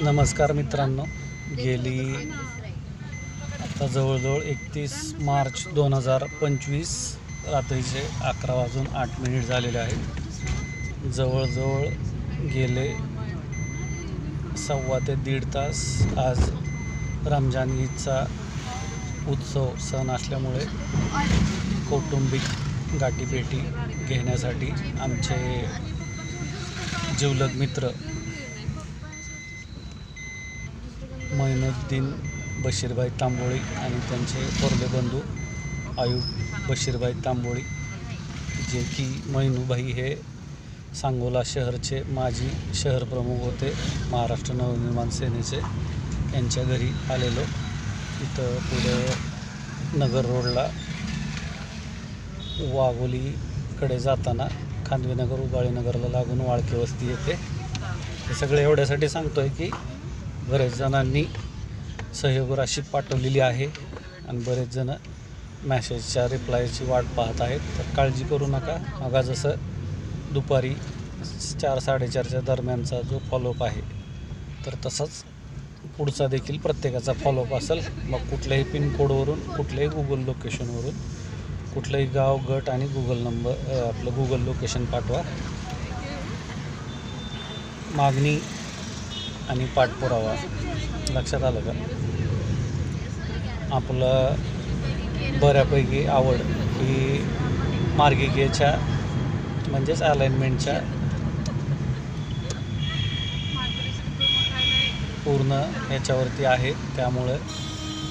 नमस्कार मित्रांनो, गेली आता जवळजवळ 31 मार्च 2025 रात्रीचे 11:08 झालेले आहेत. जवळजवळ गेले 1.25 ते 1.5 तास आज रमजान ईदचा उत्सव सण असल्यामुळे कौटुंबिक गाठीभेटी घेण्यासाठी आमचे जिवलग मित्र मोइनुद्दीन बशीरभाई तांबोळी आणि त्यांचे थोरले बंधू आयुब बशीरभाई तांबोळी, जे की मोइनूभाई हे सांगोला शहरचे माजी शहर प्रमुख होते महाराष्ट्र नवनिर्माण सेनेचे, यांच्या घरी आलेलो. इथं पुढं नगर रोडला वाघोलीकडे जाताना खांदवेनगर उबाळीनगरला लागून वाळके वस्ती येते. हे सगळे एवढ्यासाठी सांगतो आहे की बरेच जणांनी सहयोग राशी पाठवलेली आहे आणि बरेच जण मॅसेजच्या रिप्लायची वाट पाहत आहेत. तर काळजी करू नका. मग जसं दुपारी 4-4:30च्या दरम्यानचा जो फॉलोअप आहे तर तसाच पुढचा देखील प्रत्येकाचा फॉलोअप असेल. मग कुठल्याही पिनकोडवरून, कुठल्याही गुगल लोकेशनवरून, कुठलंही गाव, गट आणि आपलं गुगल लोकेशन पाठवा. मागणी आणि पाठपुरावा लक्षात आलं का? आपलं बऱ्यापैकी आवड ही मार्गिकेच्या म्हणजेच अलाइनमेंटच्या पूर्ण ह्याच्यावरती आहे, त्यामुळं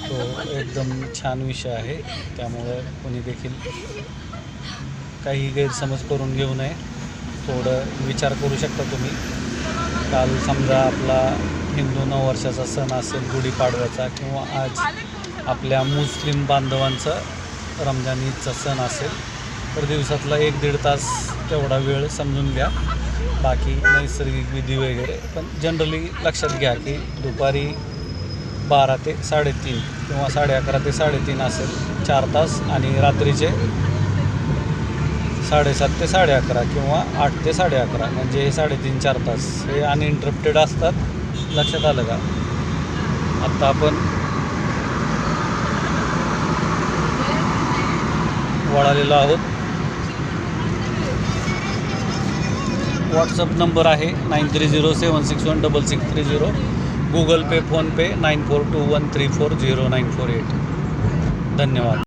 तो एकदम छान विषय आहे. त्यामुळं कोणी देखील काही गैरसमज करून घेऊ नये. थोडं विचार करू शकता तुम्ही. काल समजा आपला हिंदू नववर्षाचा सण असेल, गुढीपाडव्याचा, किंवा आज आपल्या मुस्लिम बांधवांचा रमजान ईदचा सण असेल, तर दिवसातला 1-1.5 तास तेवढा वेळ समजून घ्या. बाकी नैसर्गिक विधी वगैरे, पण जनरली लक्षात घ्या की दुपारी 12 ते 3:30 किंवा 11:30 ते 3:30 असेल 4 तास, आणि रात्रीचे 7:30 ते 11:30 किंवा 8 ते 11:30 म्हणजे हे 3.5-4 तास हे अनइंटरप्टेड असतात. लक्षात आलं का? आत्ता आपण वळालेलो आहोत. व्हॉट्सअप नंबर आहे 9307616630. गुगल पे, फोनपे 9421340948. धन्यवाद.